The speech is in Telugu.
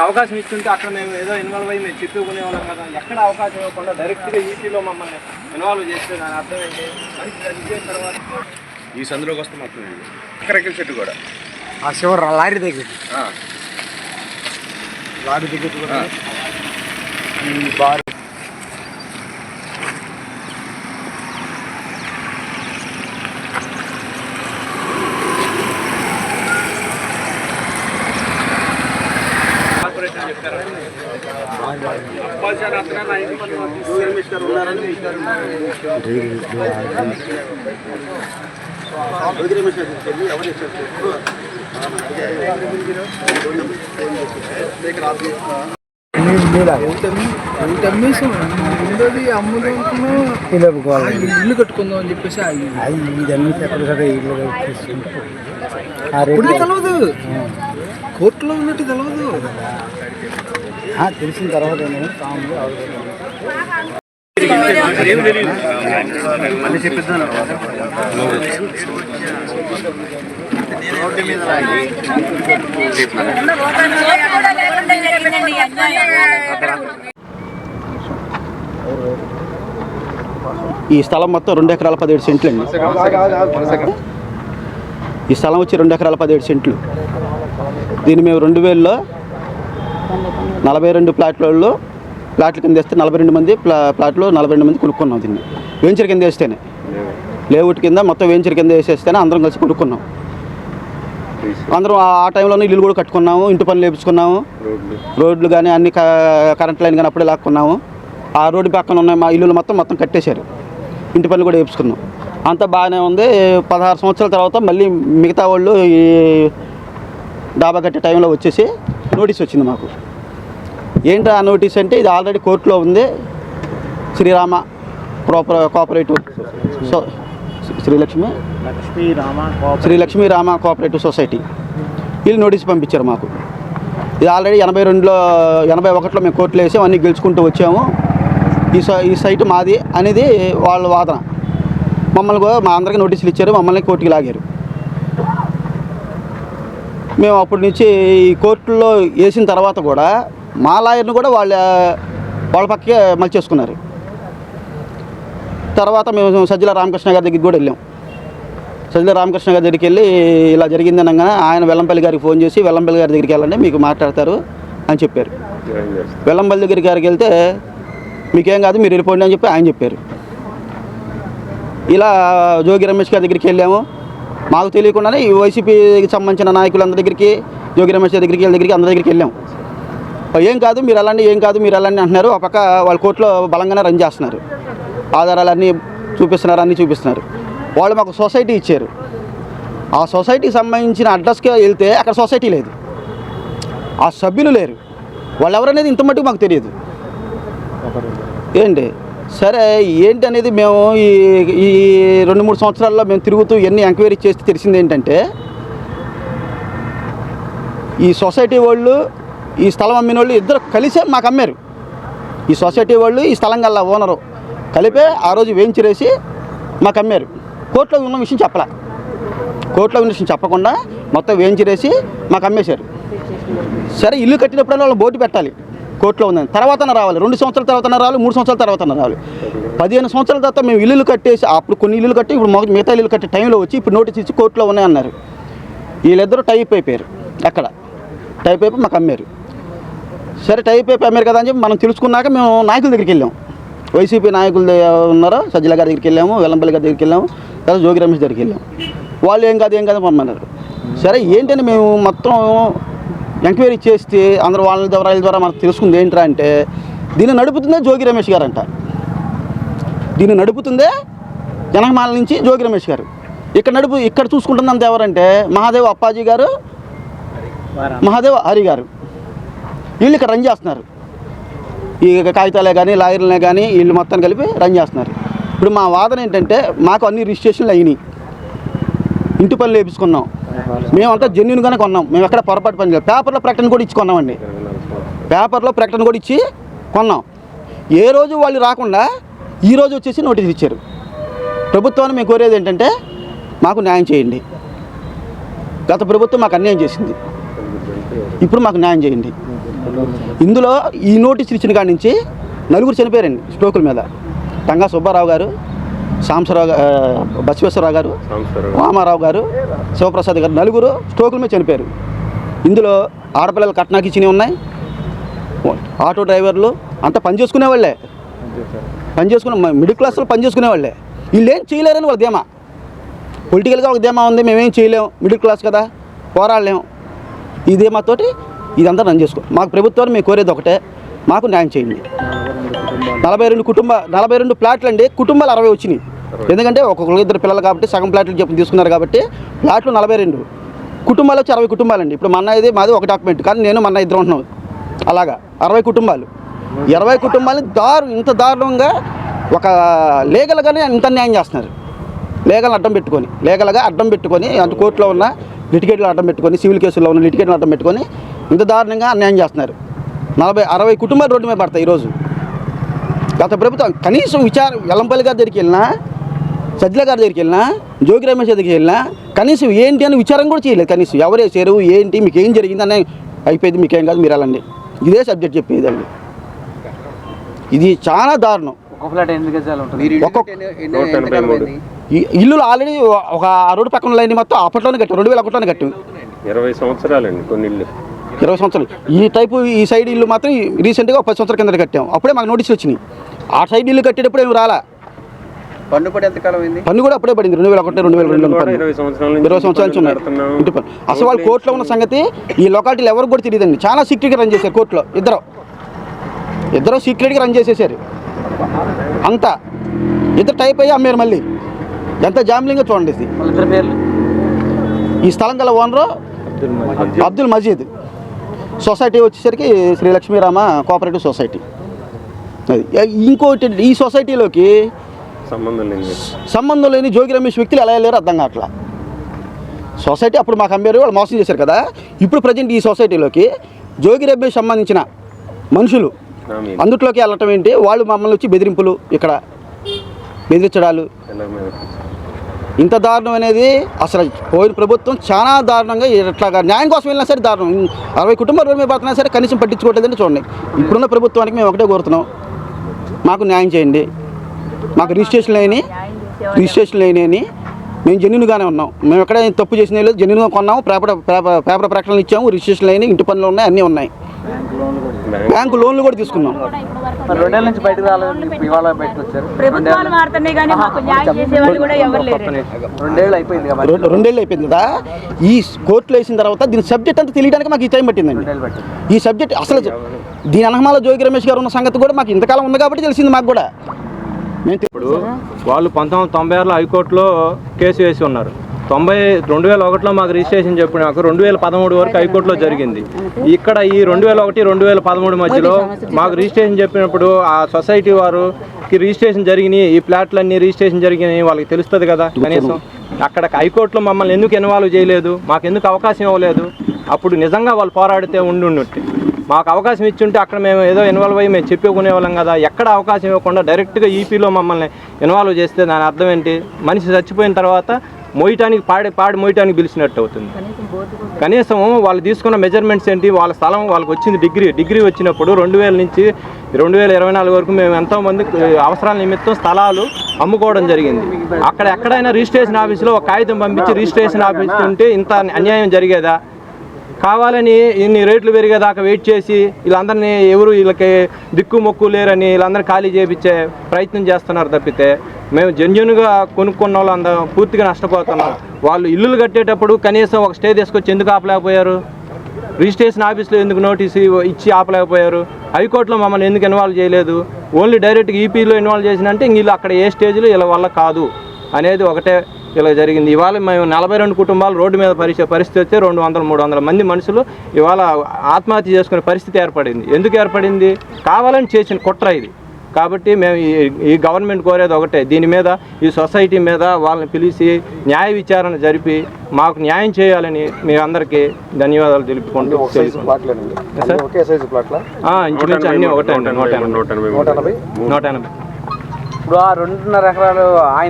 అవకాశం ఇస్తుంటే అక్కడ మేము ఏదో ఇన్వాల్వ్ అయ్యి మేము చెప్పుకునే వాళ్ళం కదా. ఎక్కడ అవకాశం ఇవ్వకుండా డైరెక్ట్గా ఈసీలో మమ్మల్ని ఇన్వాల్వ్ చేస్తే దాని అర్థం ఏంటి? జరిగిన తర్వాత ఈ సందులోకి వస్తే మొత్తం ఎక్కడికి చెట్టు కూడా ఆ చివరి లారీ దగ్గర కూడా ఈ బార్ ఇల్లు కట్టుకుందాం అని చెప్పేసి ఇదన్నీ తెలవదు, కోర్టులో ఉన్నట్టు తెలవదు. తెలిసిన తర్వాత మళ్ళీ చెప్పిద్దాను. ఈ స్థలం మొత్తం 2 ఎకరాల 17 సెంట్లు అండి. ఈ స్థలం వచ్చి 2 ఎకరాల 17 సెంట్లు. దీన్ని మేము 2000లో 42 ప్లాట్ల కింద వేస్తే 42 మంది ప్లాట్లు 42 మంది కొనుక్కున్నాం. దీన్ని వెంచర్ కింద వేస్తేనే, లేఅవుట్ కింద మొత్తం వెంచర్ కింద వేసేస్తేనే అందరం కలిసి కొనుక్కున్నాం. అందరం ఆ టైంలోనే ఇల్లు కూడా కట్టుకున్నాము, ఇంటి పనులు వేపించుకున్నాము, రోడ్లు కానీ అన్ని కరెంట్ లైన్ కానీ అప్పుడే లాక్కున్నాము. ఆ రోడ్డు పక్కన ఉన్న మా ఇల్లులు మొత్తం కట్టేశారు, ఇంటి పనులు కూడా వేపించుకున్నాం. అంతా బాగానే ఉంది. 16 సంవత్సరాల తర్వాత మళ్ళీ మిగతా వాళ్ళు ఈ డాబా కట్టే టైంలో వచ్చేసి నోటీస్ వచ్చింది మాకు. ఏంటి ఆ నోటీస్ అంటే, ఇది ఆల్రెడీ కోర్టులో ఉంది. Srirama cooperative Srilakshmi Rama cooperative society వీళ్ళు నోటీస్ పంపించారు మాకు. ఇది ఆల్రెడీ 81లో మేము కోర్టులో వేసాము, అన్నీ గెలుచుకుంటూ వచ్చాము. ఈ సైటు మాది అనేది వాళ్ళ వాదన. మమ్మల్ని మా అందరికీ నోటీసులు ఇచ్చారు, మమ్మల్ని కోర్టుకి లాగారు. మేము అప్పటి నుంచి ఈ కోర్టులో వేసిన తర్వాత కూడా మా లాయర్ని కూడా వాళ్ళ పక్కకే మలిచేసుకున్నారు. తర్వాత మేము సజ్జల రామకృష్ణ గారి దగ్గరికి కూడా వెళ్ళాం. సజ్జల రామకృష్ణ గారి దగ్గరికి వెళ్ళి ఇలా జరిగింది అనగానే ఆయన వెల్లంపల్లి గారికి ఫోన్ చేసి, వెల్లంపల్లి గారి దగ్గరికి వెళ్ళండి మీకు మాట్లాడతారు అని చెప్పారు. వెల్లంపల్లి గారికి వెళ్తే మీకేం కాదు మీరు వెళ్ళిపోండి అని చెప్పి ఆయన చెప్పారు. ఇలా జోగి రమేష్ గారి దగ్గరికి వెళ్ళాము. మాకు తెలియకుండానే ఈ వైసీపీకి సంబంధించిన నాయకులందరి దగ్గరికి, జోగి రమేష్ గారి దగ్గరికి, వీళ్ళ దగ్గరికి అందరి దగ్గరికి వెళ్ళాం. ఏం కాదు మీరు వెళ్ళండి అంటున్నారు. ఆ పక్క వాళ్ళ కోర్టులో బలంగానే రన్ చేస్తున్నారు, ఆధారాలు అన్నీ చూపిస్తున్నారు. వాళ్ళు మాకు సొసైటీ ఇచ్చారు. ఆ సొసైటీకి సంబంధించిన అడ్రస్కి వెళ్తే అక్కడ సొసైటీ లేదు, ఆ సభ్యులు లేరు, వాళ్ళు ఎవరనేది ఇంత మట్టుకు మాకు తెలియదు. ఏంటి సరే ఏంటి అనేది మేము ఈ 2-3 సంవత్సరాల్లో మేము తిరుగుతూ ఎన్ని ఎంక్వైరీ చేస్తే తెలిసింది ఏంటంటే, ఈ సొసైటీ వాళ్ళు ఈ స్థలం అమ్మిన వాళ్ళు ఇద్దరు కలిసే మాకు అమ్మారు. ఈ సొసైటీ వాళ్ళు ఈ స్థలం గల్లా ఓనరు కలిపే ఆ రోజు వేయించేసి మాకు అమ్మారు. కోర్టులో ఉన్న విషయం చెప్పకుండా మొత్తం వేయించేసి మాకు అమ్మేశారు. సరే ఇల్లు కట్టినప్పుడల్లా వాళ్ళు బోర్డు పెట్టాలి, కోర్టులో ఉందని. తర్వాతనే రావాలి, 2 సంవత్సరాల తర్వాతనే రావాలి, 3 సంవత్సరాల తర్వాతనే రావాలి. 15 సంవత్సరాల తర్వాత మేము ఇల్లులు కట్టేసి, అప్పుడు కొన్ని ఇల్లులు కట్టి ఇప్పుడు మిగతా ఇల్లు కట్టే టైంలో వచ్చి ఇప్పుడు నోటీస్ ఇచ్చి కోర్టులో ఉన్నాయన్నారు. వీళ్ళిద్దరూ టైప్ అయిపోయారు. అక్కడ టైప్ అయిపోయి మాకు అమ్మారు. సరే టైప్ అయిపోయి అమ్మారు కదా అని చెప్పి మనం తెలుసుకున్నాక మేము నాయకుల దగ్గరికి వెళ్ళాం. వైసీపీ నాయకులు ఉన్నారో సజ్జల గారి దగ్గరికి వెళ్ళాము, వెల్లంపల్లి గారి దగ్గరికి వెళ్ళాము, తర్వాత జోగి రమేష్ దగ్గరికి వెళ్ళాము. వాళ్ళు ఏం కాదు పంపన్నారు. సరే ఏంటని మేము మొత్తం ఎంక్వైరీ చేస్తే అందరూ వాళ్ళ ద్వారా మనకు తెలుసుకుంది ఏంట్రా అంటే, దీన్ని నడుపుతుందే జోగి రమేష్ గారు అంట. దీన్ని నడుపుతుందే జనగమాల నుంచి జోగి రమేష్ గారు. ఇక్కడ చూసుకుంటున్నంత ఎవరంటే మహాదేవ్ అప్పాజీ గారు, మహాదేవ్ హరి గారు. వీళ్ళు ఇక్కడ రన్ చేస్తున్నారు. ఈ కాగితాలే కానీ లాయర్లనే కానీ వీళ్ళు మొత్తం కలిపి రన్ చేస్తున్నారు. ఇప్పుడు మా వాదన ఏంటంటే, మాకు అన్ని రిజిస్ట్రేషన్లు అయినాయి, ఇంటి పనులు వేపించుకున్నాం, మేమంతా జెన్యున్గానే కొన్నాం, మేము ఎక్కడ పొరపాటు పని లేదు. పేపర్లో ప్రకటన కూడా ఇచ్చి కొన్నామండి, పేపర్లో ప్రకటన కూడా ఇచ్చి కొన్నాం. ఏ రోజు వాళ్ళు రాకుండా ఈరోజు వచ్చేసి నోటీస్ ఇచ్చారు. ప్రభుత్వాన్ని మేము కోరేది ఏంటంటే, మాకు న్యాయం చేయండి. గత ప్రభుత్వం మాకు అన్యాయం చేసింది, ఇప్పుడు మాకు న్యాయం చేయండి. ఇందులో ఈ నోటీసులు ఇచ్చిన కాడి నుంచి నలుగురు చనిపోయారండి స్ట్రోకుల మీద. టంగా సుబ్బారావు గారు, బసవేశ్వరరావు గారు, రామారావు గారు, శివప్రసాద్ గారు, నలుగురు స్ట్రోకుల మీద చనిపోయారు. ఇందులో ఆడపిల్లలు కట్నాకి ఇచ్చినవి ఉన్నాయి. ఆటో డ్రైవర్లు అంతా పనిచేసుకునే వాళ్ళే, మిడిల్ క్లాస్లో పనిచేసుకునే వాళ్ళే. వీళ్ళు ఏం చేయలేరని వాళ్ళ ధీమా. పొలిటికల్గా ఒక ధీమా ఉంది, మేమేం చేయలేము, మిడిల్ క్లాస్ కదా, పోరాడలేము. ఈ ధీమాతోటి ఇదంతా రన్ చేసుకో. మాకు ప్రభుత్వాన్ని మేము కోరేది ఒకటే, మాకు న్యాయం చేయండి. 42 ప్లాట్లు అండి, కుటుంబాలు 60 వచ్చినాయి. ఎందుకంటే ఒక్కొక్కరు ఇద్దరు పిల్లలు కాబట్టి సగం ప్లాట్లు చెప్పి తీసుకున్నారు కాబట్టి ప్లాట్లు 42, కుటుంబాలు వచ్చి 60 కుటుంబాలండి. ఇప్పుడు మన ఇది మాది ఒక డాక్యుమెంట్, కానీ నేను మన ఇద్దరు ఉంటున్నాం. అలాగా 60 కుటుంబాలు, 20 కుటుంబాలని ఇంత దారుణంగా ఒక లీగల్గానే ఇంత న్యాయం చేస్తున్నారు. లీగల్గా అడ్డం పెట్టుకొని అంటే కోర్టులో ఉన్న లిటిగేట్లు అడ్డం పెట్టుకొని, సివిల్ కేసుల్లో ఉన్న లిటిగేట్లు అడ్డం పెట్టుకొని ఇంత దారుణంగా అన్యాయం చేస్తున్నారు. 40-60 కుటుంబాలు రోడ్డు మీద పడతాయి ఈరోజు. గత ప్రభుత్వం కనీసం ఎల్లంపల్లి గారి దగ్గరికి వెళ్ళినా, సజ్జల గారి దగ్గరికి వెళ్ళినా, జోగి రమేష్ దగ్గరికి వెళ్ళినా కనీసం ఏంటి అని విచారం కూడా చేయలేదు. కనీసం ఎవరు వేసారు, ఏంటి, మీకు ఏం జరిగిందని అయిపోయింది, మీకేం కాదు, మీరు వెళ్ళండి, ఇదే సబ్జెక్ట్ చెప్పేదండి. ఇది చాలా దారుణం. ఇల్లులు ఆల్రెడీ ఒక రోడ్డు పక్కన లైన్ మొత్తం అప్పట్లోనే కట్టాం, 2001లోనే కట్టాం. 20 సంవత్సరాలండి కొన్ని ఇల్లు, 20 సంవత్సరాలు. ఈ సైడ్ ఇల్లు మాత్రం రీసెంట్గా 10 సంవత్సరాల కింద కట్టాం. అప్పుడే మాకు నోటీసులు వచ్చినాయి. ఆ సైడ్ ఇల్లు కట్టేటప్పుడు ఏమి రాలా. పన్ను కూడా ఎంతకాలం అయింది? పన్ను కూడా అప్పుడే పడింది, 2001, 2002 20 సంవత్సరాల నుంచి ఉన్నాయి ఇంటి పన్ను. అసలు వాళ్ళు కోర్టులో ఉన్న సంగతి ఈ లొకాలిటీలు ఎవరికి కూడా తెలియదండి. చాలా సీక్రెట్గా రన్ చేశారు కోర్టులో. ఇద్దరు సీక్రెట్గా రన్ చేసేసారు. అంతా ఇద్దరు టైప్ అయ్యి అమ్మారు. మళ్ళీ ఎంత జామ్లింగ్గా చూడండి. ఈ స్థలం గల ఓనరు అబ్దుల్ మజీద్, సొసైటీ వచ్చేసరికి శ్రీ లక్ష్మీరామ కోఆపరేటివ్ సొసైటీ. అది ఇంకోటి, ఈ సొసైటీలోకి సంబంధం లేని జోగి రమేష్ వ్యక్తులు ఎలా వెళ్ళారో అర్థం కావట్లా. సొసైటీ అప్పుడు మాకు అమ్మారు, వాళ్ళు మోసం చేశారు కదా. ఇప్పుడు ప్రజెంట్ ఈ సొసైటీలోకి జోగి రమేష్ సంబంధించిన మనుషులు అందుట్లోకి వెళ్ళటం ఏంటి, వాళ్ళు మమ్మల్ని వచ్చి బెదిరింపులు, ఇక్కడ బెదిరించడాలు, ఇంత దారుణం అనేది అసలు పోయిన ప్రభుత్వం చాలా దారుణంగా ఇట్లాగా న్యాయం కోసం వెళ్ళినా సరే దారుణం. 60 కుటుంబాలు రోడ్డు మీద పడుతున్నా సరే కనీసం పట్టించుకోవట్లేదని చూడండి. ఇప్పుడున్న ప్రభుత్వానికి మేము ఒకటే కోరుతున్నాం, మాకు న్యాయం చేయండి. మాకు రిజిస్ట్రేషన్ లేని మేము జెన్యూన్గానే ఉన్నాం. మేము ఎక్కడ తప్పు చేసిన లేదు, జెన్యూన్గా కొన్నాము, పేపర్ ప్రకటనలు ఇచ్చాము, రిజిస్ట్రేషన్ లేని, ఇంటి పనులు ఉన్నాయి, అన్నీ ఉన్నాయి. బ్యాంకు లోన్లు కూడా తీసుకున్నాం. 2 ఏళ్ళ నుంచి బయటకు రాలేదు, ఇవాళ బయటకు వచ్చారు. 2 ఏళ్ళు అయిపోయింది కదా. 2 ఏళ్ళు అయిపోయింది కదా. ఈ కోర్టులో వేసిన తర్వాత దీని సబ్జెక్ట్ అంతా తెలియడానికి మాకు ఈ టైం పట్టిందండి. ఈ సబ్జెక్ట్ అసలు దీని అనహమాల జోగి రమేష్ గారు ఉన్న సంగతి కూడా మాకు ఇంతకాలం ఉంది కాబట్టి తెలిసింది మాకు కూడా. ఇప్పుడు వాళ్ళు 1996లో హైకోర్టులో కేసు వేసి ఉన్నారు. 2001లో మాకు రిజిస్ట్రేషన్ చెప్పిన 2013 వరకు హైకోర్టులో జరిగింది. ఇక్కడ ఈ 2001, 2013 మధ్యలో మాకు రిజిస్ట్రేషన్ చెప్పినప్పుడు ఆ సొసైటీ వారికి రిజిస్ట్రేషన్ జరిగినాయి, ఈ ప్లాట్లన్నీ రిజిస్ట్రేషన్ జరిగినాయి వాళ్ళకి తెలుస్తుంది కదా. కనీసం అక్కడ హైకోర్టులో మమ్మల్ని ఎందుకు ఇన్వాల్వ్ చేయలేదు, మాకు ఎందుకు అవకాశం ఇవ్వలేదు? అప్పుడు నిజంగా వాళ్ళు పోరాడితే ఉండుంటే, మాకు అవకాశం ఇచ్చుంటే అక్కడ మేము ఏదో ఇన్వాల్వ్ అయ్యి మేము చెప్పుకునే వాళ్ళం కదా. ఎక్కడ అవకాశం ఇవ్వకుండా డైరెక్ట్గా ఈపీలో మమ్మల్ని ఇన్వాల్వ్ చేస్తే దాని అర్థం ఏంటి? మనిషి చచ్చిపోయిన తర్వాత మోయటానికి పాడి మోయటానికి పిలిచినట్టు అవుతుంది. కనీసం వాళ్ళు తీసుకున్న మెజర్మెంట్స్ ఏంటి, వాళ్ళ స్థలం వాళ్ళకి వచ్చింది డిగ్రీ వచ్చినప్పుడు 2000 నుంచి 2024 వరకు మేము ఎంతోమంది అవసరాల నిమిత్తం స్థలాలు అమ్ముకోవడం జరిగింది. అక్కడ ఎక్కడైనా రిజిస్ట్రేషన్ ఆఫీసులో ఒక కాగితం పంపించి రిజిస్ట్రేషన్ ఆఫీస్ ఉంటే ఇంత అన్యాయం జరిగేదా? కావాలని ఇన్ని రేట్లు పెరిగేదాకా వెయిట్ చేసి వీళ్ళందరినీ వీళ్ళకి దిక్కు మొక్కు లేరని వీళ్ళందరూ ఖాళీ చేయించే ప్రయత్నం చేస్తున్నారు తప్పితే మేము జెన్యూన్గా కొనుక్కున్న వాళ్ళందరూ పూర్తిగా నష్టపోతున్నాం. వాళ్ళు ఇల్లులు కట్టేటప్పుడు కనీసం ఒక స్టే తీసుకొచ్చి ఎందుకు ఆపలేకపోయారు? రిజిస్ట్రేషన్ ఆఫీస్లో ఎందుకు నోటీసు ఇచ్చి ఆపలేకపోయారు? హైకోర్టులో మమ్మల్ని ఎందుకు ఇన్వాల్వ్ చేయలేదు? ఓన్లీ డైరెక్ట్గా ఈపీలో ఇన్వాల్వ్ చేసినంటే వీళ్ళు అక్కడ ఏ స్టేజ్లో వీళ్ళ వల్ల కాదు అనేది ఒకటే ఇలా జరిగింది. ఇవాళ మేము 42 కుటుంబాలు రోడ్డు మీద పరిస్థితి వస్తే 200-300 మంది మనుషులు ఇవాళ ఆత్మహత్య చేసుకునే పరిస్థితి ఏర్పడింది. ఎందుకు ఏర్పడింది? కావాలని చేసిన కుట్ర ఇది. కాబట్టి మేము ఈ గవర్నమెంట్ కోరేది ఒకటే, దీని మీద ఈ సొసైటీ మీద వాళ్ళని పిలిచి న్యాయ విచారణ జరిపి మాకు న్యాయం చేయాలని మేము అందరికీ ధన్యవాదాలు తెలుపుకుంటూ ఇంచుమించు అన్నీ ఒకటే 180. ఇప్పుడు ఆ 2.5 ఎకరాలు ఆయన